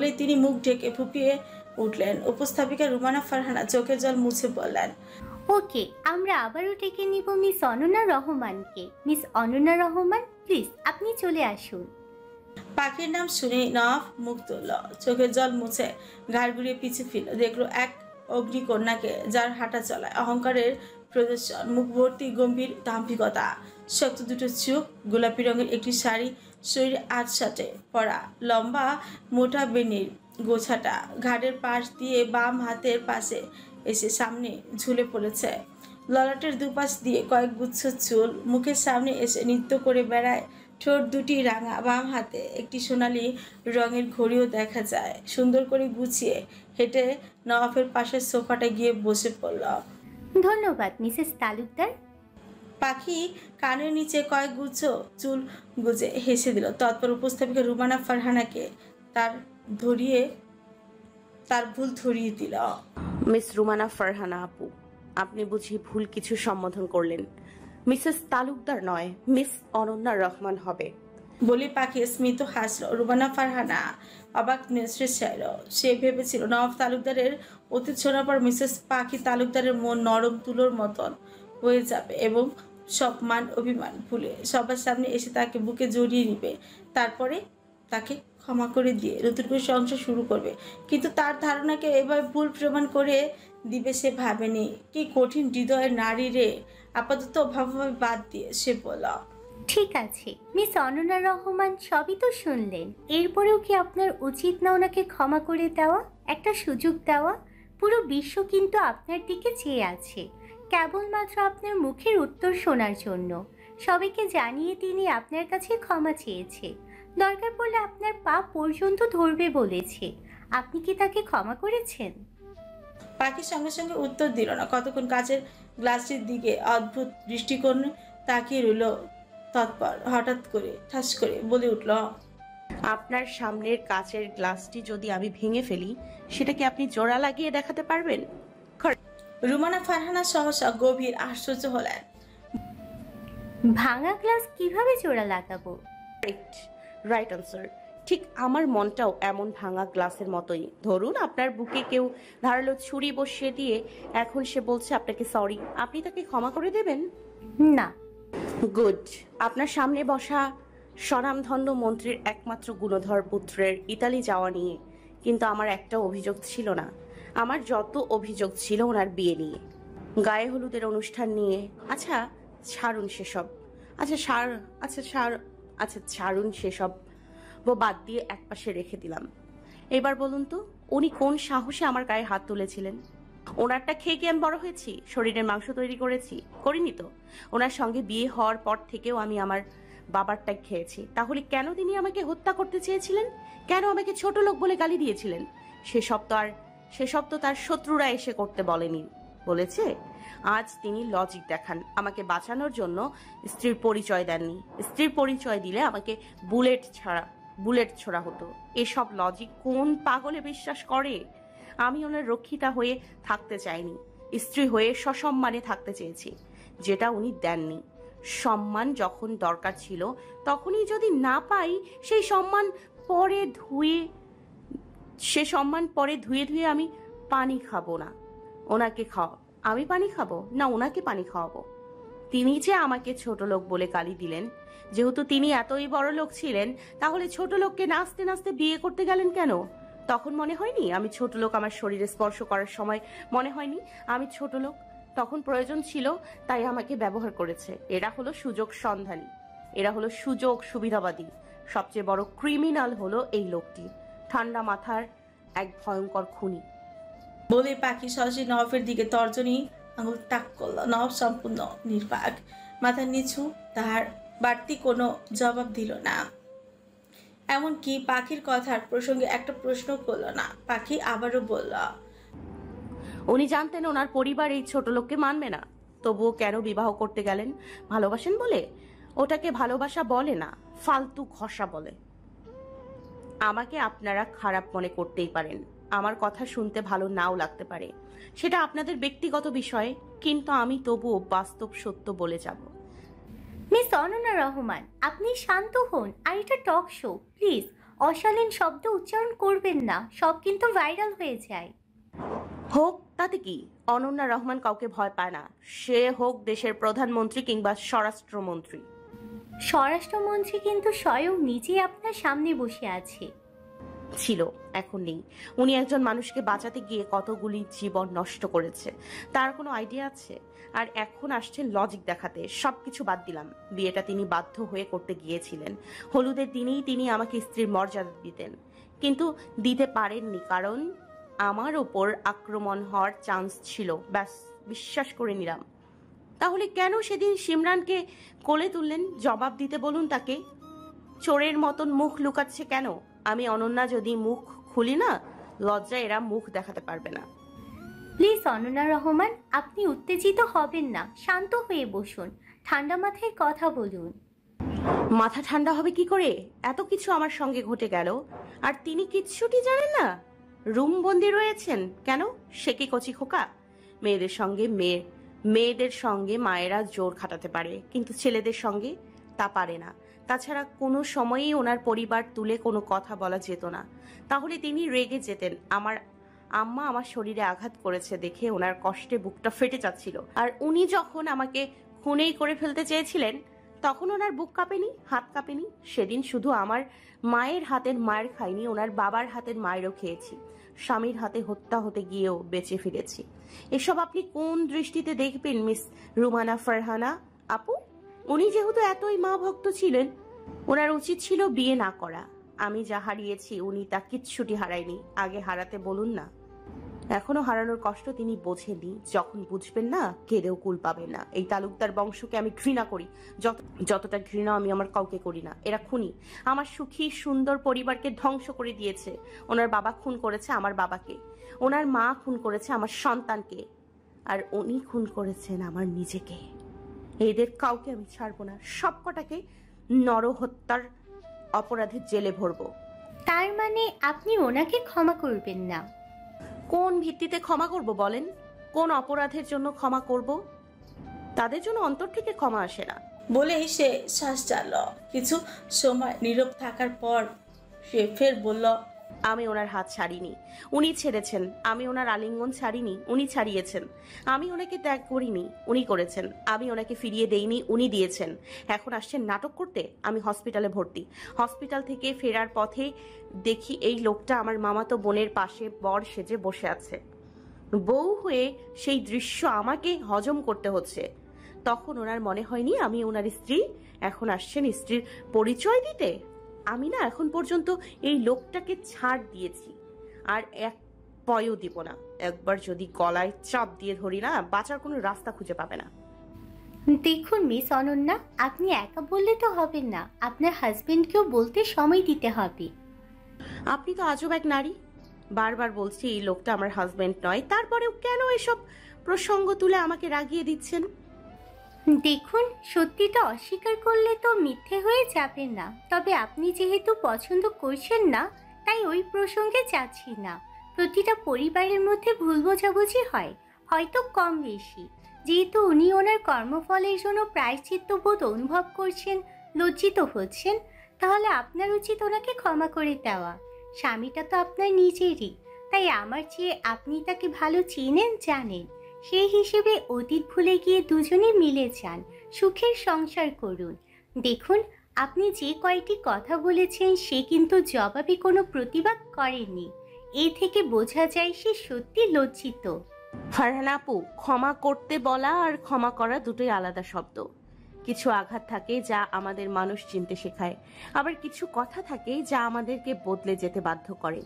বলে তিনি মুখ ঢেকে ফুপিয়ে উঠলেন। উপস্থাপিকা রুমানা ফারহানা চোখের জল মুছে বললেন, ওকে, আমরা আবারও ডেকে নিব মিস অনন্যা রহমানকে। মিস অনন্যা রহমান, প্লিজ আপনি চলে আসুন। পাখির নাম শুনে নওয়াব মুখ তুলল, চোখের জল মুছে ঘাড় ঘুরিয়ে পিছু ফিরল। দেখলো এক অগ্নিকন্যাকে, যার হাঁটা চলায় অহংকারের প্রদর্শন, মুখ ভর্তি গম্ভীর দাম্ভিকতা, শক্ত দুটো চোখ, গোলাপি রঙের একটি শাড়ি শরীরে আটসাটে পরা, লম্বা মোটা বেনির গোছাটা ঘাড়ের পাশ দিয়ে বাম হাতের পাশে এসে সামনে ঝুলে পড়েছে। ললাটের দুপাশ দিয়ে কয়েক গুচ্ছ চুল মুখের সামনে এসে নৃত্য করে বেড়ায়। ঠোঁট দুটি রাঙা, বাম হাতে একটি সোনালি রঙের ঘড়িও দেখা যায়। সুন্দর করে গুছিয়ে হেঁটে নওয়াফের পাশের সোফাটা গিয়ে বসে পড়ল। ধন্যবাদ মিসেস তালুকদার। পাখি কানের নিচে কয়েক গুচ্ছ চুল গুজে হেসে দিল। তৎপর উপস্থাপিকা রুমানা ফারহানাকে তার ভুল ধরিয়ে দিল। মিস রুমানা ফারহানা আপু, আপনি বুঝি ভুল কিছু সম্বোধন করলেন। মিসেস তালুকদার নয়, মিস অনন্যা রহমান হবে বলে পাখি স্মিত হাসল। রুমানা ফারহানা অবাক নেত্রে চাইল। সে ভেবেছিল নওয়াব তালুকদারের অতীত শোনার পর মিসেস পাখি তালুকদারের মন নরম তুলোর মতন হয়ে যাবে এবং সব মান অভিমান ভুলে সবার সামনে এসে তাকে বুকে জড়িয়ে নিবে, তারপরে তাকে ক্ষমা করে দিয়ে নতুন করে সংসার শুরু করবে। কিন্তু তার ধারণাকে এবার ভুল প্রমাণ করে দিবে সে ভাবেনি। কি কঠিন হৃদয়ের নারী রে! আপাতত ভাবাভাবি বাদ দিয়ে সে বলল, ঠিক আছে মিস অনন্যা রহমান, সবই তো শুনলেন। এরপরেও কি আপনার উচিত না ওনাকে ক্ষমা করে দেওয়া, একটা সুযোগ দেওয়া? পুরো বিশ্ব কিন্তু আপনার দিকে চেয়ে আছে, কেবলমাত্র আপনার মুখের উত্তর শোনার জন্য। সবাইকে জানিয়ে তিনি আপনার কাছে ক্ষমা চেয়েছে, দরকার পড়লে আপনার পা পর্যন্ত ধরবে বলেছে। আপনি কি তাকে ক্ষমা করেছেন? পাখির সঙ্গে সঙ্গে উত্তর দিল না। কতক্ষণ কাচের গ্লাসটির দিকে অদ্ভুত দৃষ্টিকোণ তাকিয়ে রইল। তৎপর হঠাৎ করে ঠাস করে বলে উঠল, আপনার সামনের কাচের গ্লাসটি যদি আমি ভেঙে ফেলি, সেটা কি আপনি জোড়া লাগিয়ে দেখাতে পারবেন? রুমানা ফারহানা সহসা গভীর আশ্চর্য হলেন। ভাঙা গ্লাস কিভাবে জোড়া লাগাবো? Right answer. ঠিক আমার মনটাও এমন ভাঙা গ্লাসের মতোই। ধরুন আপনার বুকে কেউ ধারালো ছুরি বসিয়ে দিয়ে এখন সে বলছে আপনাকে সরি, আপনি তাকে ক্ষমা করে দেবেন? না। গুড। আপনার সামনে বসা স্বনামধন্য মন্ত্রীর একমাত্র গুণধর পুত্রের ইতালি যাওয়া নিয়ে কিন্তু আমার একটা অভিযোগ ছিল না। আমার যত অভিযোগ ছিল ওনার বিয়ে নিয়ে, গায়ে হলুদের অনুষ্ঠান নিয়ে। আচ্ছা ছাড়ুন সেসব, ছাড়ুন সেসব বাদ দিয়ে একপাশে রেখে দিলাম। এবার বলুন তো, উনি কোন সাহসে আমার গায়ে হাত তুলেছিলেন? ওনারটা খেয়ে কি আমি বড় হয়েছি, শরীরের মাংস তৈরি করিনি তো। ওনার সঙ্গে বিয়ে হওয়ার পর থেকেও আমি আমার বাবারটা খেয়েছি। তাহলে কেন তিনি আমাকে হত্যা করতে চেয়েছিলেন? কেন আমাকে ছোট লোক বলে গালি দিয়েছিলেন? সেসব তো তার শত্রুরা এসে করতে বলেছে। আজ তিনি লজিক দেখান। আমাকে বাঁচানোর জন্য স্ত্রীর পরিচয় দেননি। স্ত্রীর পরিচয় দিলে আমাকে বুলেট ছোড়া হতো। এসব লজিক কোন পাগলে বিশ্বাস করে? আমি ওনার রক্ষিতা হয়ে থাকতে চাইনি, স্ত্রী হয়ে সসম্মানে থাকতে চেয়েছি, যেটা উনি দেননি। সম্মান যখন দরকার ছিল তখনই যদি না পাই, সেই সম্মান পরে ধুয়ে আমি পানি খাবো না। আমি পানি খাবো না, ওনাকে পানি খাওয়াবো? তিনি যে আমাকে ছোট লোক বলে গালি দিলেন, যেহেতু তিনি এতই বড় লোক ছিলেন, তাহলে ছোট লোককে নাচতে নাচতে বিয়ে করতে গেলেন কেন? তখন মনে হয়নি আমি ছোট লোক? আমার শরীরে স্পর্শ করার সময় মনে হয়নি আমি ছোট লোক? তখন প্রয়োজন ছিল, তাই আমাকে ব্যবহার করেছে। এরা হলো সুযোগ সন্ধানী, এরা হলো সুযোগ সুবিধাবাদী। সবচেয়ে বড় ক্রিমিনাল হলো এই লোকটি, ঠান্ডা মাথার এক ভয়ঙ্কর খুনি। বলে পাখি সহজে নওয়াফের দিকে তর্জনী আঙুল তাক করল। নওয়াফ সম্পূর্ণ নির্বাক, মাথা নিচু, তার বাড়তি কোনো জবাব দিল না। এমনকি পাখির কথার প্রসঙ্গে একটা প্রশ্ন করল না। পাখি আবারও বলল, উনি জানতেন ওনার পরিবার এই ছোট লোককে মানবে না, তবুও কেন বিবাহ করতে গেলেন? ভালোবাসেন বলে? ওটাকে ভালোবাসা বলে না, ফালতু ঘষা বলে। আমাকে আপনারা খারাপ মনে করতেই পারেন, আমার কথা শুনতে ভালো নাও লাগতে পারে, সেটা আপনাদের ব্যক্তিগত বিষয়, কিন্তু আমি তবুও বাস্তব সত্য বলে যাব। মিস অনন্যা রহমান, আপনি শান্ত হন। আর এটা টক শো, প্লিজ অশালীন শব্দ উচ্চারণ করবেন না, সব কিন্তু ভাইরাল হয়ে যায়। হোক, তাতে কি? অনন্যা রহমান কাউকে ভয় পায় না, সে হোক দেশের প্রধানমন্ত্রী কিংবা স্বরাষ্ট্রমন্ত্রী। স্বরাষ্ট্রমন্ত্রী কিন্তু স্বয়ং নিজেই আপনার সামনে বসে আছে। ছিল, এখন নেই। উনি একজন মানুষকে বাঁচাতে গিয়ে কতগুলি জীবন নষ্ট করেছে, তার কোনো আইডিয়া আছে? আর এখন আসছে লজিক দেখাতে। সবকিছু বাদ দিলাম, বিয়েটা তিনি বাধ্য হয়ে করতে গিয়েছিলেন। হলুদের দিনেই তিনি আমাকে স্ত্রীর মর্যাদা দিতেন, কিন্তু দিতে পারেননি, কারণ আমার ওপর আক্রমণ হওয়ার চান্স ছিল। ব্যাস, বিশ্বাস করে নিলাম। তাহলে কেন সেদিন সিমরানকে কোলে তুললেন? জবাব দিতে বলুন তাকে। চোরের মতন মুখ লুকাচ্ছে কেন? আমি অনন্যা যদি মুখ খুলি না, লজ্জায় এরা মুখ দেখাতে পারবে না। প্লিজ অনন্যা রহমান, আপনি উত্তেজিত হবেন না, শান্ত হয়ে বসুন, ঠান্ডা মাথায় কথা বলুন। মাথা ঠান্ডা হবে কি করে? এত কিছু আমার সঙ্গে ঘটে গেল, আর তিনি কিচ্ছুটি জানেন না। রুম বন্দি রয়েছেন কেন? সে কি কচি খোকা? মেয়েদের সঙ্গে মায়েরা জোর খাটাতে পারে, কিন্তু ছেলেদের সঙ্গে তা পারে না। তাছাড়া কোনো সময়ই ওনার পরিবার তুলে কোনো কথা বলা যেত না, তাহলে তিনি রেগে যেতেন। আমার আম্মা আমার শরীরে আঘাত করেছে দেখে ওনার কষ্টে বুকটা ফেটে যাচ্ছিল, আর উনি যখন আমাকে খুনেই করে ফেলতে চেয়েছিলেন তখন ওনার বুক কাঁপেনি, হাত কাঁপেনি। সেদিন শুধু আমার মায়ের হাতের মায়ের খাইনি, ওনার বাবার হাতের মায়েরও খেয়েছি। স্বামীর হাতে হত্যা হতে গিয়েও বেঁচে ফিরেছি। এসব আপনি কোন দৃষ্টিতে দেখবেন মিস রুমানা ফারহানা আপু? উনি যেহেতু এতই মা ভক্ত ছিলেন, ওনার উচিত ছিল বিয়ে না করা। আমি যা হারিয়েছি উনি তা কিচ্ছুটি হারায়নি। আগে হারাতে বলুন না। এখনো হারানোর কষ্ট তিনি বোঝেননি। যখন বুঝবেন না, কেঁদেও কুল পাবেন না। এই তালুকদার বংশকে আমি ঘৃণা করি, যতটা ঘৃণা আমি আমার কাউকে করি না। এরা খুনি, আমার সুখী সুন্দর পরিবারকে ধ্বংস করে দিয়েছে। ওনার বাবা খুন করেছে আমার বাবাকে, ওনার মা খুন করেছে আমার সন্তানকে, আর উনি খুন করেছেন আমার নিজেকে। এদের কাউকে আমি ছাড়বো না, সবকটাকে নরহত্যার অপরাধে জেলে ভরবো। তার মানে আপনি ওনাকে ক্ষমা করবেন না? কোন ভিত্তিতে ক্ষমা করব বলেন? কোন অপরাধের জন্য ক্ষমা করব? তাদের জন্য অন্তর থেকে ক্ষমা আসে না। বলেই সে শ্বাস চাল। কিছু সময় নীরব থাকার পর সে ফের বলল, আমি ওনার হাত ছাড়িনি, উনি ছেড়েছেন। আমি ওনার আলিঙ্গন ছাড়িনি, উনি ছাড়িয়েছেন। আমি ওনাকে ত্যাগ করিনি, উনি করেছেন। আমি ওনাকে ফিরিয়ে দেইনি, উনি দিয়েছেন। এখন আসছেন নাটক করতে। আমি হসপিটালে ভর্তি। হসপিটাল থেকে ফেরার পথে দেখি এই লোকটা আমার মামাতো বোনের পাশে বর সেজে বসে আছে। বউ হয়ে সেই দৃশ্য আমাকে হজম করতে হচ্ছে। তখন ওনার মনে হয়নি আমি ওনার স্ত্রী? এখন আসছেন স্ত্রীর পরিচয় দিতে? আমি না এখন পর্যন্ত এই লোকটাকে ছাড় দিয়েছি, আর এক পয়ও দিব না। একবার যদি গলায় চাপ দিয়ে ধরি না, বাঁচার কোনো রাস্তা খুঁজে পাবে না। দেখুন মিস অনন্যা, আপনি একা বললে তো হবে না, আপনার হাজবেন্ডকেও বলতে সময় দিতে হবে। আপনি তো আজব এক নারী। বারবার বলছি এই লোকটা আমার হাজবেন্ড নয়, তারপরেও কেন এসব প্রসঙ্গ তুলে আমাকে রাগিয়ে দিচ্ছেন? দেখুন, সত্যিটা অস্বীকার করলে তো মিথ্যে হয়ে যাবে না, তবে আপনি যেহেতু পছন্দ করছেন না, তাই ওই প্রসঙ্গে যাচ্ছি না। প্রতিটা পরিবারের মধ্যে ভুল বোঝাবুঝি হয়, হয়তো কম বেশি। যেহেতু উনি ওনার কর্মফলের জন্য প্রায়শ্চিত্ত বোধ অনুভব করছেন, লজ্জিত হচ্ছেন, তাহলে আপনার উচিত ওনাকে ক্ষমা করে দেওয়া। স্বামীটা তো আপনার নিজেরই, তাই আমার চেয়ে আপনি তাকে ভালো চেনেন, জানেন। সেই হিসেবে অতীত ভুলে গিয়ে দুজনে মিলে যান, সুখের সংসার করুন। দেখুন, আপনি যে কয়টি কথা বলেছেন সে কিন্তু জবাবে কোনো প্রতিবাদ করেননি। এই থেকে বোঝা যায় সে সত্যি লজ্জিত। ফারহানা আপু, ক্ষমা করতে বলা আর ক্ষমা করা দুটোই আলাদা শব্দ। কিছু আঘাত থাকে যা আমাদের মানুষ চিনতে শেখায়, আবার কিছু কথা থাকে যা আমাদেরকে বদলে যেতে বাধ্য করে।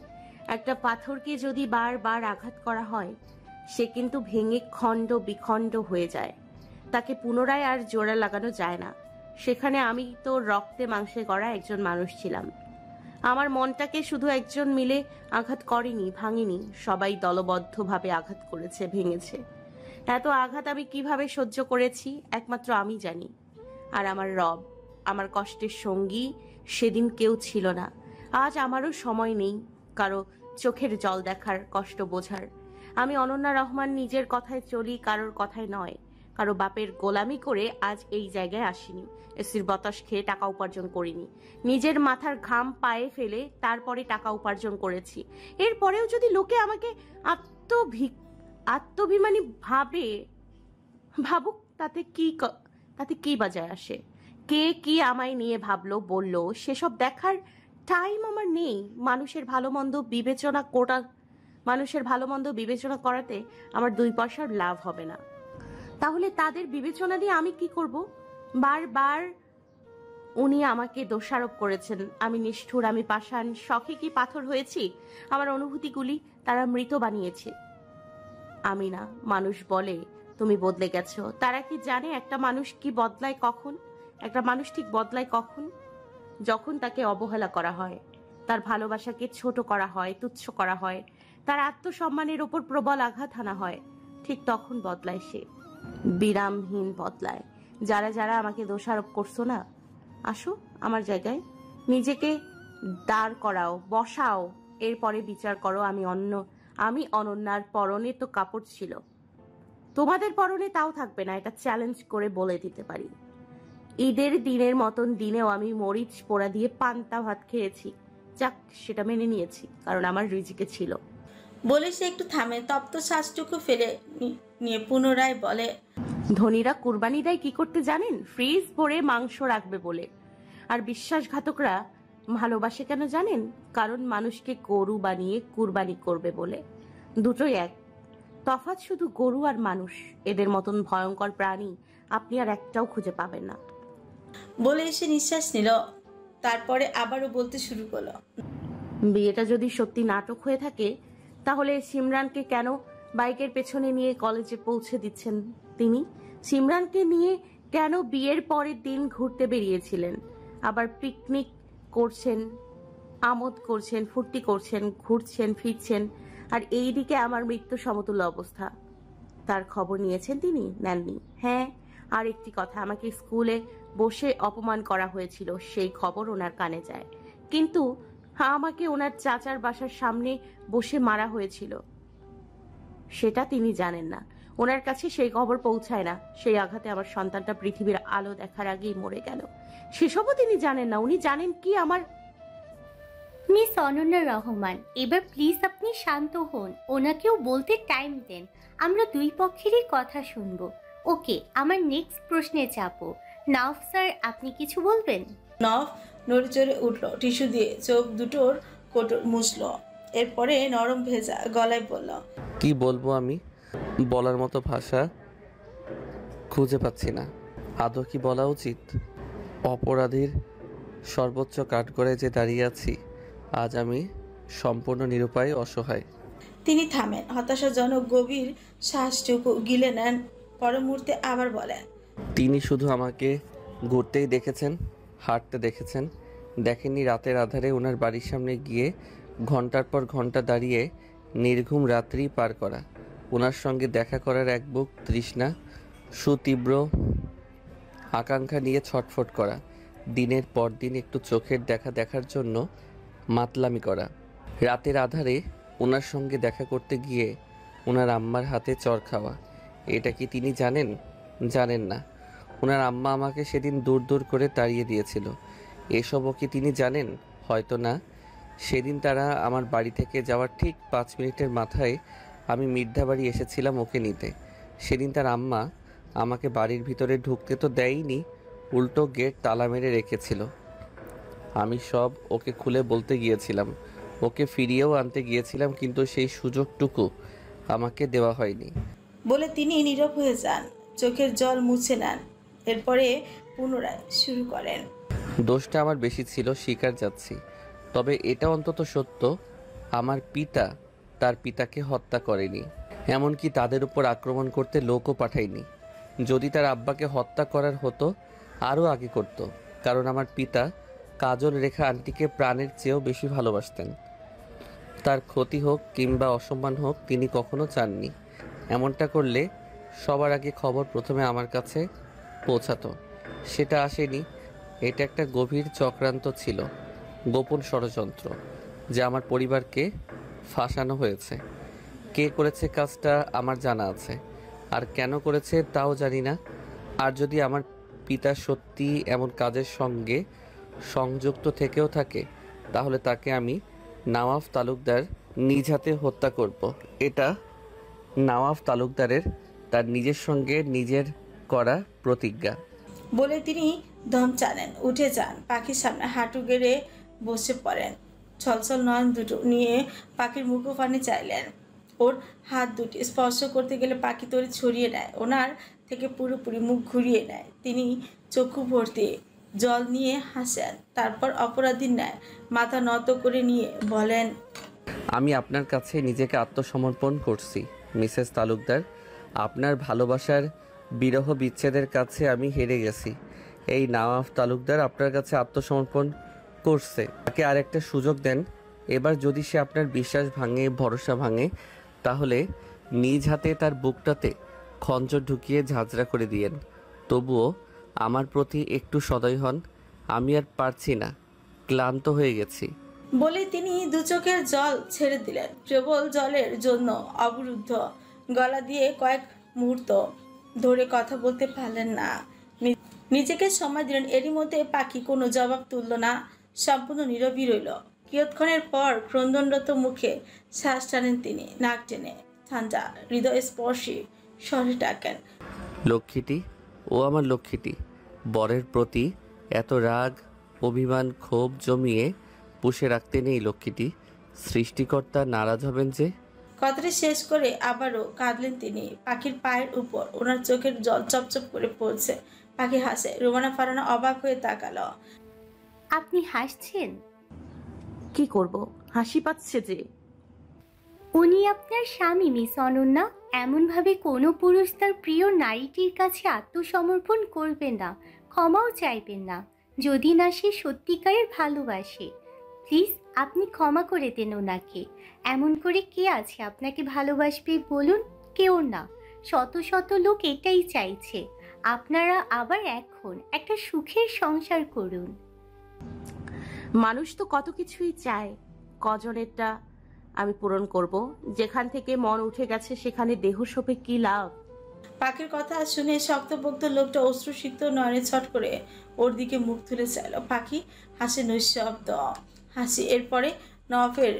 একটা পাথরকে যদি বারবার আঘাত করা হয়, সে কিন্তু ভেঙে খণ্ড বিখণ্ড হয়ে যায়। তাকে পুনরায় আর জোড়া লাগানো যায় না। সেখানে আমি তো রক্তে মাংসে গড়া একজন মানুষ ছিলাম। আমার মনটাকে শুধু একজন মিলে আঘাত করেনি, ভাঙেনি, সবাই দলবদ্ধভাবে আঘাত করেছে, ভেঙেছে। এত আঘাত আমি কিভাবে সহ্য করেছি একমাত্র আমি জানি। আর আমার রব, আমার কষ্টের সঙ্গী সেদিন কেউ ছিল না। আজ আমারও সময় নেই কারো চোখের জল দেখার, কষ্ট বোঝার। আমি অনন্যা রহমান, নিজের কথায় চলি, কারোর কথায় নয়। কারো বাপের গোলামি করে আজ এই জায়গায় আসিনি। এসির বাতাস খেয়ে টাকা উপার্জন করিনি। নিজের মাথার ঘাম পায়ে ফেলে তারপরে টাকা উপার্জন করেছি। এরপরেও যদি লোকে আমাকে আত্মভিমানী ভাবুক, তাতে কি বাজায় আসে? কে কি আমায় নিয়ে ভাবলো বললো সেসব দেখার টাইম আমার নেই। মানুষের ভালো মন্দ বিবেচনা করাতে আমার 2 পয়সার লাভ হবে না। তাহলে তাদের বিবেচনা দিয়ে আমি কি করব? বারবার উনি আমাকে দোষারোপ করেছেন আমি নিষ্ঠুর, আমি পাষাণ। শখে কি পাথর হয়েছি? আমার অনুভূতিগুলি তারা মৃত বানিয়েছে, আমি না। মানুষ বলে তুমি বদলে গেছো, তারা কি জানে একটা মানুষ ঠিক বদলায় কখন? যখন তাকে অবহেলা করা হয়, তার ভালোবাসাকে ছোট করা হয়, তুচ্ছ করা হয়, তার আত্মসম্মানের ওপর প্রবল আঘাত হানা হয়, ঠিক তখন বদলায় সে, বিরামহীন বদলায়। যারা আমাকে দোষারোপ করছো না, আসো আমার জায়গায়, নিজেকে দাঁড় করাও, বসাও, এরপরে বিচার করো। আমি অনন্যার পরনে তো কাপড় ছিল, তোমাদের পরনে তাও থাকবে না, এটা চ্যালেঞ্জ করে বলে দিতে পারি। ঈদের দিনের মতন দিনেও আমি মরিচ পোড়া দিয়ে পান্তা ভাত খেয়েছি। যাক, সেটা মেনে নিয়েছি, কারণ আমার রিজিকে ছিল। বলে সে একটু থামে, তপ্ত শ্বাসটুকু ফেলে নিয়ে পুনরায় বলে, ধনীরা কুরবানি দেয় কি করতে জানেন? ফ্রিজ ভরে মাংস রাখবে বলে। আর বিশ্বাসঘাতকরা ভালোবাসে কেন জানেন? কারণ মানুষকে গরু বানিয়ে কুরবানি করবে বলে। দুটোই এক, তফাৎ শুধু গরু আর মানুষ। এদের মতন ভয়ঙ্কর প্রাণী আপনি আর একটাও খুঁজে পাবেন না। বলে এসে নিঃশ্বাস নিল, তারপরে আবারও বলতে শুরু করলো, বিয়েটা যদি সত্যি নাটক হয়ে থাকে, তাহলে সিমরানকে কেন বাইকের পেছনে নিয়ে কলেজে পৌঁছে দিচ্ছেন তিনি? সিমরানকে নিয়ে কেন বিয়ের পরের দিন ঘুরতে বেরিয়েছিলেন? আবার পিকনিক করছেন, আমোদ করছেন, ফুর্তি করছেন, ঘুরছেন, ফিরছেন, আর এইদিকে আমার মৃত্যু সমতুল্য অবস্থা। তার খবর নিয়েছেন তিনি? নেননি। হ্যাঁ, আর একটি কথা, আমাকে স্কুলে বসে অপমান করা হয়েছিল, সেই খবর ওনার কানে যায়। কিন্তু আমাকে ওনার চাচার বাসার সামনে বসে মারা হয়েছিল, সেটা তিনি জানেন না। ওনার কাছে সেই খবর পৌঁছায় না। সেই আঘাতে আমার সন্তানটা পৃথিবীর আলো দেখার আগেই মরে গেল, সেসবও তিনি জানেন না। উনি জানেন কি আমার। মিস অনন্যা রহমান, এবার প্লিজ আপনি শান্ত হন, ওনাকেও বলতে টাইম দেন, আমরা 2 পক্ষেরই কথা শুনবো। ওকে, আমার নেক্সট প্রশ্নে চাপো। নাফ স্যার, আপনি কিছু বলবেন? নফ নড়ে চড়ে উঠল, টিস্যু দিয়ে চোখ দুটোর কোটর মুছল, এরপরে নরম ভেজা গলায় বলল, কি বলবো আমি? বলার মতো ভাষা খুঁজে পাচ্ছি না। আদৌ কি বলা উচিত? অপরাধীর সর্বোচ্চ কাঠগড়ায় যে দাঁড়িয়ে আছি, আজ আমি সম্পূর্ণ নিরুপায়, অসহায়। তিনি থামেন, হতাশাজনক গভীর শ্বাসটুকু গিলে নেন, পর মুহূর্তে আবার বলেন, তিনি শুধু আমাকে ঘুরতেই দেখেছেন, হাঁটতে দেখেছেন, দেখেননি রাতের আধারে ওনার বাড়ির সামনে গিয়ে ঘন্টার পর ঘন্টা দাঁড়িয়ে নির্ঘুম রাত্রি পার করা, ওনার সঙ্গে দেখা করার এক বুক তৃষ্ণা সুতীব্র আকাঙ্ক্ষা নিয়ে ছটফট করা, দিনের পর দিন একটু চোখের দেখা দেখার জন্য মাতলামি করা, রাতের আধারে ওনার সঙ্গে দেখা করতে গিয়ে ওনার আম্মার হাতে চড় খাওয়া। এটা কি তিনি জানেন? জানেন না। ওনার আম্মা আমাকে সেদিন দূর দূর করে তাড়িয়ে দিয়েছিল, এসবও কি তিনি জানেন? হয়তো না। সেদিন তারা আমার বাড়ি থেকে যাওয়ার ঠিক 5 মিনিটের মাথায় আমি মির্ধাবাড়ি এসেছিলাম ওকে নিতে। সেদিন তার আম্মা আমাকে বাড়ির ভিতরে ঢুকতে তো দেয়নি, উল্টো গেট তালা মেরে রেখেছিল। আমি সব ওকে খুলে বলতে গিয়েছিলাম, ওকে ফিরিয়েও আনতে গিয়েছিলাম, কিন্তু সেই সুযোগটুকু আমাকে দেওয়া হয়নি। বলে তিনি নীরব হয়ে যান, চোখের জল মুছে নেন, এরপরে পুনরায় শুরু করেন, দোষটা আমার বেশি ছিল, স্বীকার যাচ্ছি। তবে এটা অন্তত সত্য, আমার পিতা তার পিতাকে হত্যা করেনি, এমনকি তাদের উপর আক্রমণ করতে লোকও পাঠায়নি। যদি তার আব্বাকে হত্যা করার হতো আরও আগে করত, কারণ আমার পিতা কাজল রেখা আন্টিকে প্রাণের চেয়েও বেশি ভালোবাসতেন। তার ক্ষতি হোক কিংবা অসম্মান হোক তিনি কখনো চাননি। এমনটা করলে সবার আগে খবর প্রথমে আমার কাছে পৌঁছাতো, সেটা আসেনি। এটা একটা গভীর চক্রান্ত ছিল, গোপন ষড়যন্ত্র, যা আমার পরিবারকে ফাঁসানো হয়েছে। কে করেছে কাজটা আমার জানা আছে, আর কেন করেছে তাও জানি না। আর যদি আমার পিতা সত্যি এমন কাজের সঙ্গে সংযুক্ত থেকেও থাকে, তাহলে তাকে আমি নওয়াব তালুকদার নিজ হাতে হত্যা করব। এটা নওয়াব তালুকদারের তার নিজের সঙ্গে নিজের করা প্রতিজ্ঞা। বলে তিনি দম টানেন, উঠে যান, পাখির সামনে হাঁটু গেড়ে বসে পড়েন। ছলছল নয়ন দুটো নিয়ে পাখির মুখোপানে চাইলেন। ওর হাত দুটি স্পর্শ করতে গেলে পাখি তড়ি ছড়িয়ে নেয়, ওনার থেকে পুরোপুরি মুখ ঘুরিয়ে নেয়। তিনি চক্ষু ভর্তি জল নিয়ে হাসেন, তারপর অপরাধীর ন্যায় মাথা নত করে নিয়ে বলেন, আমি আপনার কাছে নিজেকে আত্মসমর্পণ করছি মিসেস তালুকদার। আপনার ভালোবাসার বিরহ বিচ্ছেদের কাছে আমি হেরে গেছি। এই নওয়াব তালুকদার আপনার কাছে আত্মসমর্পণ করছে। তাকে আরেকটা সুযোগ দেন। এবার যদি সে আপনার বিশ্বাস ভাঙে, ভরসা ভাঙে, তাহলে নিজ হাতে তার বুকটাতে খঞ্জর ঢুকিয়ে ঝাঁঝরা করে দিয়েন। তবুও আমার প্রতি একটু সদয় হন। আমি আর পারছি না, ক্লান্ত হয়ে গেছি। বলে তিনি দু চোখের জল ছেড়ে দিলেন। প্রবল জলের জন্য অবরুদ্ধ গলা দিয়ে কয়েক মুহূর্ত ধরে কথা বলতে পারলেন না। নিজেকে সময় দিলেন। এরই মধ্যে পাখি কোনো জবাব তুলল না, সম্পূর্ণ নীরবই রইল। কিয়ৎক্ষণের পর ক্রন্দনরত মুখে শ্বাস টানেন তিনি, নাক টেনে ঠান্ডা হৃদয় স্পর্শী স্বরে ডাকেন, লক্ষ্মীটি, ও আমার লক্ষ্মীটি। বরের প্রতি এত রাগ, অভিমান, ক্ষোভ জমিয়ে পুষে রাখতে নেই লক্ষ্মীটি। সৃষ্টিকর্তা নারাজ হবেন যে। কথাটি শেষ করে আবারও কাঁদলেন তিনি। পাখির পায়ের উপর ওনার চোখের জল চপচপ করে পড়ছে। পাখি হাসে। রোমানা ফারানা অবাক হয়ে তাকালো। আপনি হাসছেন? কি করব, হাসি পাচ্ছে যে। উনি আপনার স্বামী মিস অনন্যা। এমনভাবে কোনো পুরুষ তার প্রিয় নারীটির কাছে আত্মসমর্পণ করবে না, ক্ষমাও চাইবেন না, যদি না সে সত্যিকারের ভালোবাসে। প্লিজ আপনি ক্ষমা করে দেন ওনাকে। এমন করে কে আছে আপনাকে ভালোবাসবে বলুন? কেউ না। শত শত লোক এটাই চাইছে। আপনারা আবার এখন একটা সুখের সংসার করুন। মানুষ তো কত কিছুই চায়, কজনেরটা আমি পূরণ করব। যেখান থেকে মন উঠে গেছে সেখানে দেহ সপে কি লাভ। পাখির কথা শুনে শক্তপোক্ত লোকটা অশ্রুসিক্ত নয়নে ছট করে ওর দিকে মুখ তুলে চাইল। পাখি হাসে নৈশব্দ হাসি। এরপরে নওয়াফের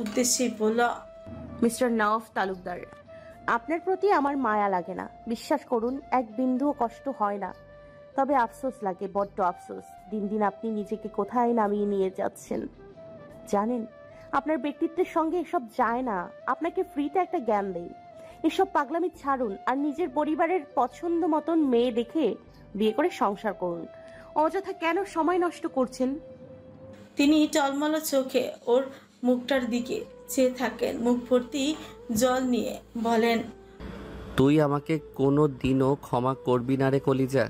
উদ্দেশ্যে বলল, মিস্টার নওয়াব তালুকদার, আপনার প্রতি আমার মায়া লাগে না, বিশ্বাস করুন, এক বিন্দুও কষ্ট হয় না। তবে আফসোস লাগে, বড্ড আফসোস। দিন দিন আপনি নিজেকে কোথায় নামিয়ে নিয়ে যাচ্ছেন জানেন? আপনার ব্যক্তিত্বের সঙ্গে এসব যায় না। আপনাকে ফ্রিতে একটা জ্ঞান দেই, এসব পাগলামি ছাড়ুন আর নিজের পরিবারের পছন্দ মতন মেয়ে দেখে বিয়ে করে সংসার করুন। অযথা কেন সময় নষ্ট করছেন? তিনি টলমল চোখে ওর মুখটার দিকে চেয়ে থাকেন, মুখ ভর্তি জল নিয়ে বলেন, তুই আমাকে কোনো দিনও ক্ষমা করবি না রে কলিজা।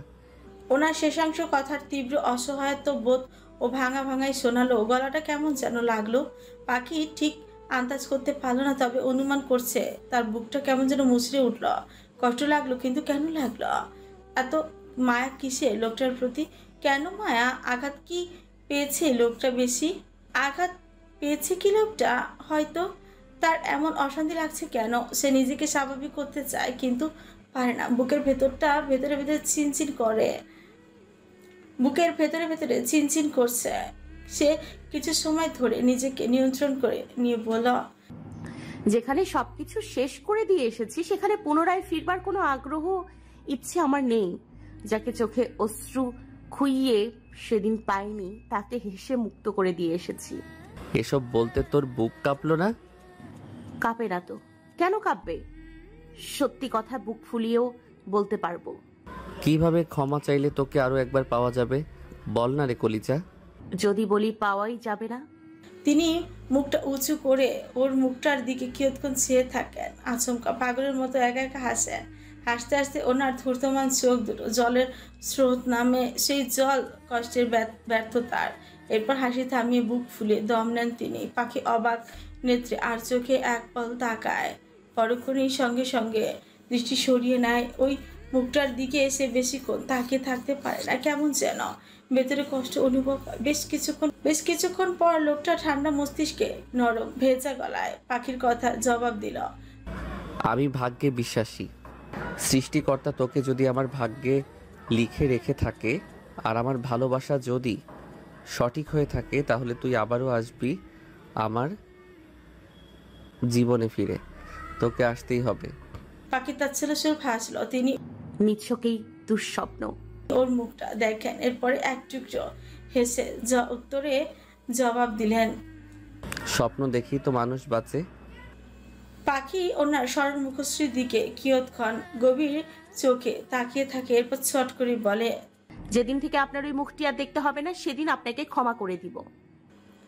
ওনার শেষাংশ কথার তীব্র অসহায়ত্ব বোধ ও ভাঙা ভাঙাই শোনালো। গলাটা কেমন যেন লাগলো। পাখি ঠিক আন্দাজ করতে পারলো না, তবে অনুমান করছে তার বুকটা কেমন যেন মুচড়ে উঠল। কষ্ট লাগলো, কিন্তু কেন লাগলো? এত মায়া কিসে লোকটার প্রতি? কেন মায়া? আঘাত কি পেয়েছে লোকটা বেশি? আঘাত পেয়েছে কি লোকটা? হয়তো তার এমন অশান্তি লাগছে কেন? সে নিজেকে স্বাভাবিক করতে চায় কিন্তু পারে না। বুকের ভেতরটা ভেতরে ভেতরে চিনচিন করে, বুকের ভেতরে ভেতরে চিনচিন করছে। সে কিছু সময় ধরে নিজেকে নিয়ন্ত্রণ করে নিয়ে বলল, যেখানে সবকিছু শেষ করে দিয়ে এসেছি সেখানে পুনরায় ফিরবার কোনো আগ্রহ ইচ্ছে আমার নেই। যাকে চোখে অশ্রু খুইয়ে সেদিন পাইনি তাকে হেসে মুক্ত করে দিয়ে এসেছি। এসব বলতে তোর বুক কাঁপলো না? কাঁপে না তো? কেন কাঁপবে? সত্যি কথা বুক ফুলিয়েও বলতে পারবো। কিভাবে ক্ষমা চাইলে তোকে আরো একবার পাওয়া যাবে বল না রে কলিজা। যদি বলি পাওয়াই যাবে না? তিনি মুখটা উঁচু করে ওর মুখটার দিকে কিয়ৎক্ষণ চেয়ে থাকেন। আচমকা পাগলের মতো একা একা হাসেন। হাসতে হাসতে ওনার ধূর্তমান চোখ দুটো জলের স্রোত নামে, সেই জল কষ্টের ব্যর্থতার। এরপর হাসি থামিয়ে বুক ফুলে দম নেন তিনি। পাখি অবাক নেত্রে আর চোখে এক পল তাকায়। পরক্ষণেই সঙ্গে সঙ্গে দৃষ্টি সরিয়ে নেয় ওই মুখটার দিকে। সে বেশিক্ষণ তাকিয়ে থাকতে পারে না, কেমন যেন ভেতরে কষ্ট অনুভব হয়। বেশ কিছুক্ষণ পর লোকটা ঠান্ডা মস্তিষ্কে নরম ভেজা গলায় পাখির কথা জবাব দিল, আমি ভাগ্যে বিশ্বাসী। সৃষ্টিকর্তা তোকে যদি আমার ভাগ্যে লিখে রেখে থাকে আর আমার ভালোবাসা যদি সঠিক হয়ে থাকে, তাহলে তুই আবারও আসবি আমার জীবনে ফিরে। তোকে আসতেই হবে। পাখি তাচ্ছিল সুর হাসলো। তিনি নিছকেই দুঃস্বপ্ন। ওর মুখটা দেখেন, এরপরে এক টুকরো হেসে উত্তরে জবাব দিলেন। স্বপ্ন দেখি তো মানুষ বাঁচে। পাখি ওনার সরল মুখশ্রীর দিকে কিয়ৎক্ষণ গভীর চোখে তাকিয়ে থাকে, এরপর ছট করে বলে, যেদিন থেকে আপনার ওই মুখটি আর দেখতে হবে না, সেদিন আপনাকে ক্ষমা করে দিব।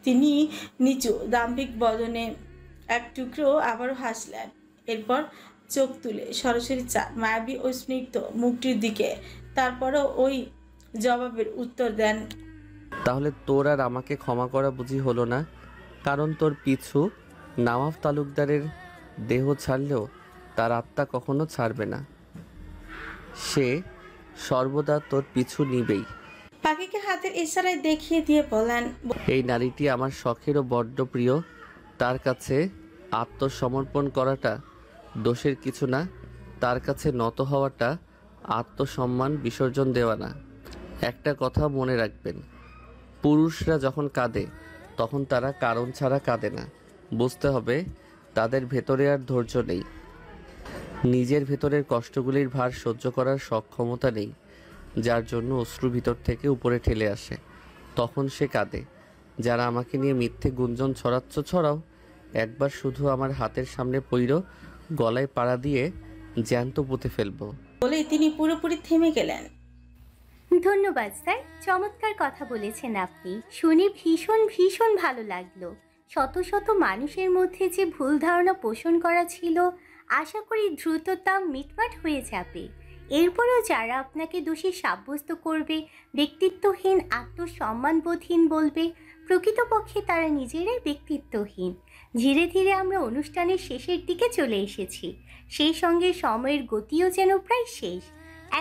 তিনি নিচু দাম্ভিক বদনে এক টুকরো আবারও হাসলেন, এরপর চোখ তুলে সরাসরি চান মায়াবী ও স্নিগ্ধ মুখটির দিকে, তারপরও ওই জবাবের উত্তর দেন। তাহলে তোর আর আমাকে ক্ষমা করা বুঝি হলো না? কারণ তোর পিছু নওয়াব তালুকদারের দেহ ছাড়লেও তার আত্মা কখনো ছাড়বে না। সে সর্বদা তোর পিছু নিবেই। পাখিকে হাতের ইশারায় দেখিয়ে দিয়ে বলেন, এই নারীটি আমার শখেরও বড্ড প্রিয়। তার কাছে আত্মসমর্পণ করাটা দোষের কিছু না। তার কাছে নত হওয়াটা আত্মসম্মান বিসর্জন দেওয়া না। একটা কথা মনে রাখবেন, পুরুষরা যখন কাঁদে তখন তারা কারণ ছাড়া কাঁদে না। বুঝতে হবে তাদের ভেতরে আর ধৈর্য নেই, নিজের ভেতরের কষ্টগুলির ভার সহ্য করার সক্ষমতা নেই, যার জন্য অশ্রু ভিতর থেকে উপরে ঠেলে আসে। তখন সে কাঁদে। যারা আমাকে নিয়ে মিথ্যে গুঞ্জন ছড়াচ্ছ ছড়াও, একবার শুধু আমার হাতের সামনে পইরো, গলায় পাড়া দিয়ে জ্যান্ত পুঁতে ফেলবো। বলেই তিনি পুরোপুরি থেমে গেলেন। ধন্যবাদ স্যার, চমৎকার কথা বলেছেন আপনি। শুনে ভীষণ ভীষণ ভালো লাগলো। শত শত মানুষের মধ্যে যে ভুল ধারণা পোষণ করা ছিল, আশা করি দ্রুত তা মিটমাট হয়ে যাবে। এরপরও যারা আপনাকে দোষী সাব্যস্ত করবে, ব্যক্তিত্বহীন, আত্মসম্মানবোধহীন বলবে, প্রকৃতপক্ষে তারা নিজেরাই ব্যক্তিত্বহীন। ধীরে ধীরে আমরা অনুষ্ঠানের শেষের দিকে চলে এসেছি, সেই সঙ্গে সময়ের গতিও যেন প্রায় শেষ।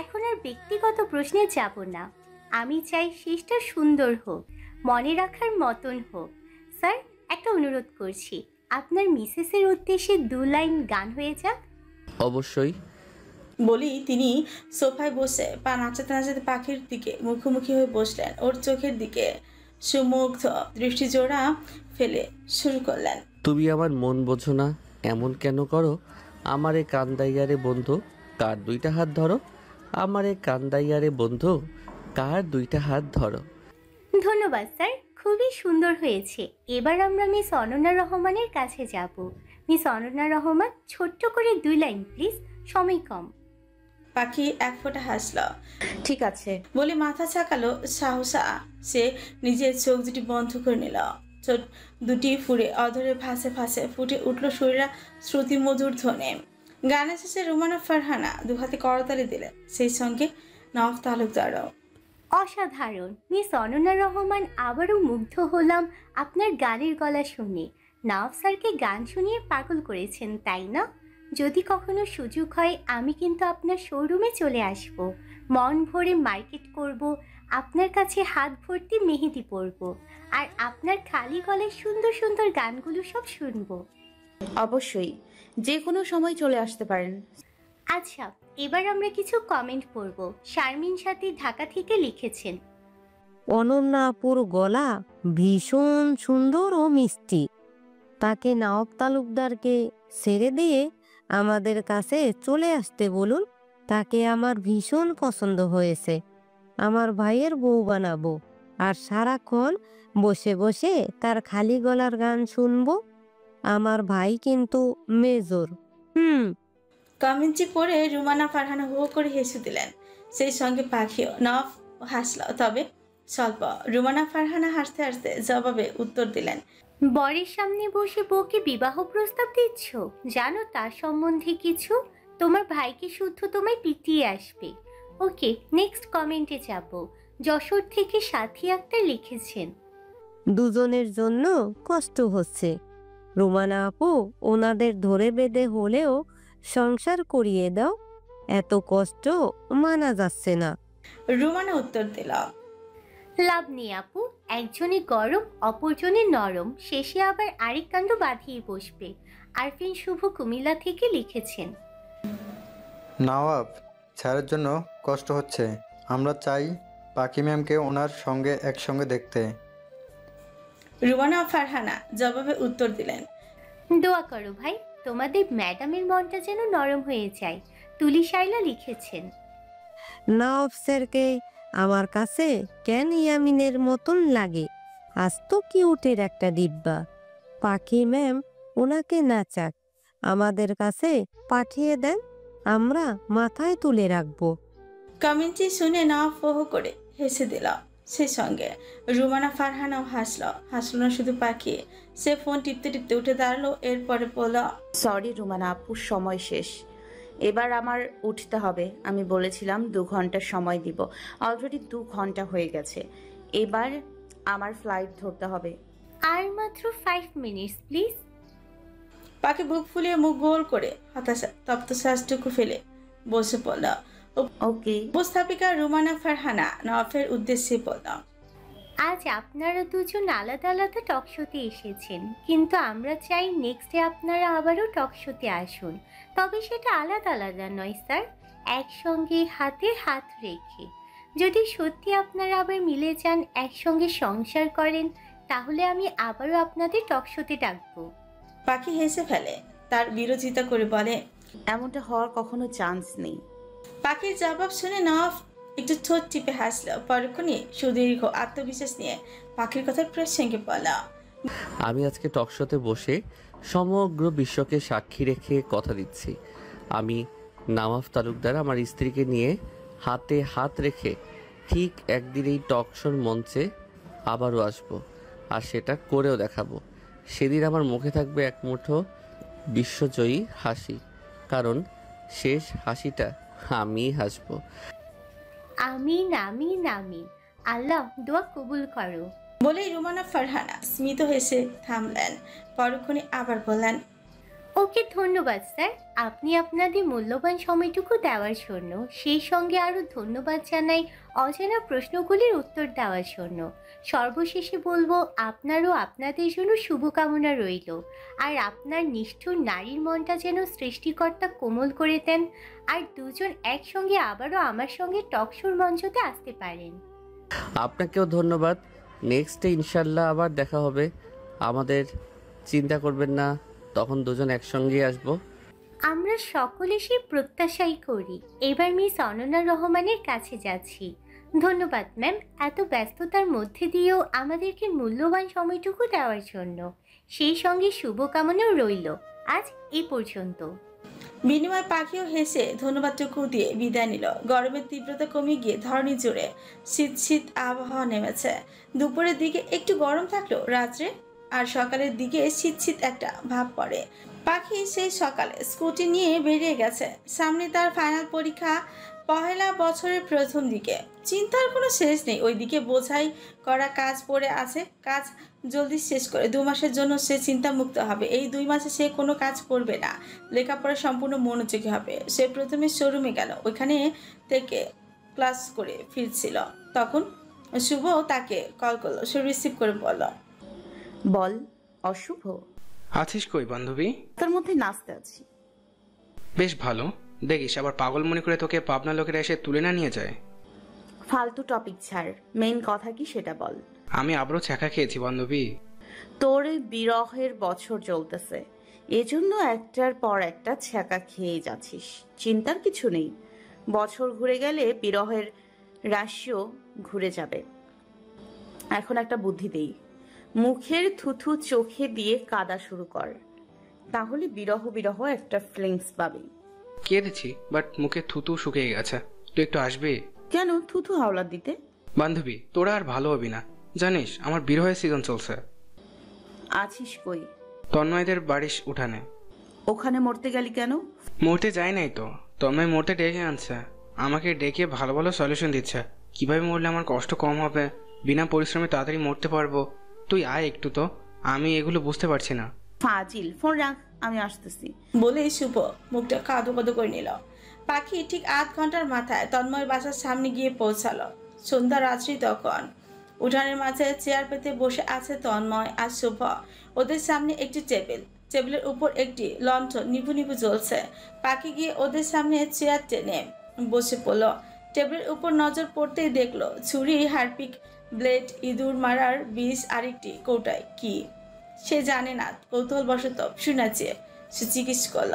এখন আর ব্যক্তিগত প্রশ্নে যাব না। আমি চাই শেষটা সুন্দর হোক, মনে রাখার মতন হোক। স্যার, একটা অনুরোধ করছি, আপনার মিসেসের উদ্দেশ্যে 2 লাইন গান হয়ে যাক। অবশ্যই। বলি তিনি সোফায় বসে পা নাচাতে নাচাতে পাখির দিকে মুখোমুখি হয়ে বসলেন। ওর চোখের দিকে সুমুগ্ধ দৃষ্টিজোড়া ফেলে শুরু করলেন। তুমি আমার মন বোঝো না, এমন কেন করো? আমারে কান্দাইয়ারে বন্ধু, কার 2টা হাত ধরো? আমারে কান্দাইয়ারে বন্ধু, কার 2টা হাত ধরো? ধন্যবাদ স্যার, খুবই সুন্দর হয়েছে। এবার আমরা মিস অনন্যা রহমানের কাছে যাব। মিস অনন্যা রহমান, ছোট্ট করে 2 লাইন প্লিজ, সময় কম। পাখি এক ফোঁটা হাসল, ঠিক আছে। বলে মাথা ছাকালো। সাহসা সে নিজের চোখ দুটি বন্ধ করে নিল। চোখ দুটি ফুরে অধরে ফাঁসে ফাঁসে ফুটে উঠল শরীরা শ্রুতি মধুর ধ্বনি। গানের শেষে রুমানা ফারহানা 2 হাতে করতালি দিলেন, সেই সঙ্গে নওয়াব তালুকদারও। অসাধারণ মিস অনন্যা রহমান, আবারও মুগ্ধ হলাম আপনার গানের গলা শুনে। নওয়াব স্যারকে গান শুনিয়ে পাগল করেছেন, তাই না? যদি কখনো সুযোগ হয়, আমি কিন্তু আপনার শোরুমে চলে আসব। মন ভরে মার্কেট করব, আপনার কাছে হাত ভর্তি মেহেদি পরব, আর আপনার খালি গলায় সুন্দর সুন্দর গানগুলো সব শুনবো। অবশ্যই, যে কোনো সময় চলে আসতে পারেন। আচ্ছা, এবার আমরা কিছু কমেন্ট পড়ব। শারমিন সাথী ঢাকা থেকে লিখেছেন, অনন্যা আপুর গলা ভীষণ সুন্দর ও মিষ্টি। তাকে নওয়াব তালুকদারকে ছেড়ে দিয়ে আমাদের কাছে চলে আসতে বলুন। তাকে আমার ভীষণ পছন্দ হয়েছে। আমার ভাইয়ের বউ বানাবো, আর সারাক্ষণ বসে বসে তার খালি গলার গান শুনবো। আমার ভাই কিন্তু মেজর। কমেন্টটি পড়ে রুমানা ফারহানা হো করে হেসে দিলেন, সেই সঙ্গে পাখিও। নওয়াব হাসল, তবে স্বল্প। রুমানা ফারহানা হাসতে হাসতে জবাবে উত্তর দিলেন, বরের সামনে বসে বউকে বিবাহ প্রস্তাব দিচ্ছ? জানো তার সম্বন্ধে কিছু? তোমার ভাইকে শুদ্ধ তোমায় পিটিয়ে আসবে। ওকে, নেক্সট কমেন্টে যাব। যশোর থেকে সাথী আক্তার লিখেছেন, দুজনের জন্য কষ্ট হচ্ছে। রুমানা আপু, ওনাদের ধরে বেঁধে হলেও সংসার করিয়ে দাও, এত কষ্ট মানা যাচ্ছে না। রুমানা উত্তর দিল, লাভ নেই আপু, একজনে গরম অপরজনে নরম, শেষে আবার আরেক কাণ্ড বাঁধিয়ে বসবে। আরফিন শুভ কুমিল্লা থেকে লিখেছেন, নওয়াব স্যারের জন্য কষ্ট হচ্ছে, আমরা চাই পাখি ম্যামকে ওনার সঙ্গে একসঙ্গে দেখতে। রুমানা ফারহানা জবাবে উত্তর দিলেন, দোয়া করো ভাই, তোমাদের ম্যাডামের মনটা যেন নরম হয়ে যায়। তুলি শাইলা লিখেছেন। নওয়াব স্যারকে আমার কাছে কেন ইয়ামিনের মতন লাগে, আস্ত কিউটের একটা ডিব্বা। পাখি ম্যাম ওনাকে নাচাক, আমাদের কাছে পাঠিয়ে দেন, আমরা মাথায় তুলে রাখবো। কমেন্টটি শুনে নওয়াব ফোহ করে হেসে দিল। সে সঙ্গে রুমানা ফারহানাও হাসলো না শুধু পাখি। সে ফোন টিপতে টিপতে উঠে দাঁড়ালো, এরপরে বলল, সরি রুমানা আপু, সময় শেষ, এবার আমার উঠতে হবে। আমি বলেছিলাম 2 ঘন্টার সময় দিব, অলরেডি 2 ঘন্টা হয়ে গেছে। এবার আমার ফ্লাইট ধরতে হবে। আর মাত্র 5 মিনিটস প্লিজ। পাখি বুক ফুলিয়ে মুখ গোল করে হতাশা তপ্ত শ্বাসটুকু ফেলে বসে পড়ল। ওকে। উপস্থাপিকা রুমানা ফারহানা নওয়াফের উদ্দেশ্যে বলল, আজ আপনারা দুজন আলাদা আলাদা টক শোতে এসেছেন, কিন্তু আমরা চাই নেক্সট ডে আপনারা আবারও টক শোতে আসুন। তবে সেটা আলাদা আলাদা নয় স্যার, একসঙ্গে হাতে হাত রেখে। যদি সত্যি আপনারা আবার মিলে যান, একসঙ্গে সংসার করেন, তাহলে আমি আবারও আপনাদের টক শোতে ডাকবো। পাখি হেসে ফেলে, তার বিরোধিতা করে বলে, এমনটা হওয়ার কখনো চান্স নেই। পাখির জবাব শুনে নওয়াফ একটু ঠোঁট টিপে হাসলো। পরক্ষণে সুদীর্ঘ আত্মবিশ্বাস নিয়ে পাখির কথার প্রসঙ্গে বলা, আমি আজকে টকশোতে বসে সমগ্র বিশ্বকে সাক্ষী রেখে কথা দিচ্ছি, আমি নওয়াব তালুকদার আমার স্ত্রীকে নিয়ে হাতে হাত রেখে ঠিক একদিন এই টকশোর মঞ্চে আবারও আসব, আর সেটা করেও দেখাবো। সেদিন আমার মুখে থাকবে এক মুঠো বিশ্বজয়ী হাসি, কারণ শেষ হাসিটা আমিই হাসবো। আমিন আমিন আমিন, আল্লাহ দোয়া কবুল করো। বলেই রুমানা ফারহানা স্মিত হেসে থামলেন। পরক্ষণে আবার বললেন, ওকে ধন্যবাদ স্যার, আপনি আপনাদের মূল্যবান সময়টুকু দেওয়ার জন্য। সেই সঙ্গে আরও ধন্যবাদ জানাই অজানা প্রশ্নগুলির উত্তর দেওয়ার জন্য। সর্বশেষে বলবো, আপনারও আপনাদের জন্য শুভকামনা রইল। আর আপনার নিষ্ঠুর নারীর মনটা যেন সৃষ্টিকর্তা কোমল করে দেন, আর দুজন একসঙ্গে আবারও আমার সঙ্গে টকশোর মঞ্চতে আসতে পারেন। আপনাকেও ধন্যবাদ। নেক্সটে ইনশাল্লাহ আবার দেখা হবে আমাদের, চিন্তা করবেন না, তখন দুজন একসঙ্গে আসবো। আমরা সকলে সেই প্রত্যাশাই করি। এবার মিস অনন্যা রহমানের কাছে যাচ্ছি। ধন্যবাদ ম্যাম, এত ব্যস্ততার মধ্যে দিয়েও আমাদেরকে মূল্যবান সময়টুকু দেওয়ার জন্য। সেই সঙ্গে শুভকামনাও রইল। আজ এই পর্যন্ত। বিনিময় পাখিও হেসে ধন্যবাদটুকু দিয়ে বিদায় নিল। গরমের তীব্রতা কমে গিয়ে ধরণী জুড়ে শীত শীত আবহাওয়া নেমেছে। দুপুরের দিকে একটু গরম থাকলেও রাত্রে আর সকালের দিকে শীত শীত একটা ভাব পড়ে। পাখি সেই সকালে স্কুটি নিয়ে বেরিয়ে গেছে। সামনে তার ফাইনাল পরীক্ষা, পহেলা বছরের প্রথম দিকে। চিন্তার কোনো শেষ নেই। ওইদিকে বোঝাই করা কাজ পড়ে আছে, কাজ জলদি শেষ করে 2 মাসের জন্য সে চিন্তামুক্ত হবে। এই 2 মাসে সে কোনো কাজ করবে না, লেখাপড়া সম্পূর্ণ মনোযোগী হবে। সে প্রথমে শোরুমে গেল, ওইখানে থেকে ক্লাস করে ফিরছিল। তখন শুভ তাকে কল করলো। সে রিসিভ করে বলল, বল অশুভ। আছিস কই বান্ধবী? তার মধ্যে নাচতে আছি। বেশ ভালো, দেখিস আবার পাগল মনে করে তোকে পাবনা লোকেরা এসে তুলে না নিয়ে যায়। ফালতু টপিক ছাড়, মেইন কথা কি সেটা বল। আমি আবারও ছ্যাঁকা খেয়েছি বান্ধবী। তোর এই বিরহের বছর চলতেছে, এজন্য একটার পর একটা ছ্যাঁকা খেয়ে যাচ্ছিস। চিন্তার কিছু নেই, বছর ঘুরে গেলে বিরহের রাশিও ঘুরে যাবে। এখন একটা বুদ্ধি দেই, মুখের থুথু চোখে দিয়ে কাদা শুরু কর, তাহলে বিরহ বিরহ একটা ফিলিংস পাবি। কেঁদেছি, বাট মুখে থুতু শুকিয়ে গেছে। তুই একটু আসবি? কেন থুথু হাওলা দিতে? বান্ধবী তোরা আর ভালো হবি না, জানিস আমার বিরহের সিজন চলছে। আছিস কই? তন্ময়দের বাড়ির উঠানে। ওখানে মরতে গেলি কেন? মরতে যাই নাই তো, তন্ময় মরতে ডেকে আনছে, আমাকে ডেকে ভালো ভালো সলিউশন দিচ্ছে, কিভাবে মরলে আমার কষ্ট কম হবে, বিনা পরিশ্রমে তাড়াতাড়ি মরতে পারবো। তুই আয় একটু তো, আমি এগুলো বুঝতে পারছি না। ফাজিল, ফোন রাখ, আমি আসতেছি। বলে শুভ মুখটা কাঁদো কাঁদো করে নিল। পাখি ঠিক 8 ঘন্টার মাথায় তন্ময়ের বাসার সামনে গিয়ে পৌঁছালো। সন্ধ্যা রাত্রি তখন। উঠানের মাঝে চেয়ার পেতে বসে আছে তন্ময় আর শুভ। ওদের সামনে একটি টেবিল, টেবিলের উপর একটি লণ্ঠন নিভু নিভু জ্বলছে। পাখি গিয়ে ওদের সামনে চেয়ার টেনে বসে পড়ল। টেবিলের উপর নজর পড়তেই দেখলো ছুরি, হারপিক, ব্লেড, ইঁদুর মারার বিষ আরেকটি কৌটায়। কি সে জানে না, কৌতূহলবশত শুনেছে। সে জিজ্ঞেস করল।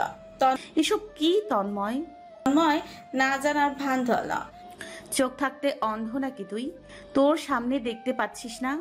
এসব কি তন্ময়? তন্ময় না জানার ভান ধরল। চোখ থাকতে অন্ধ নাকি তুই? তোর সামনে দেখতে পাচ্ছিস না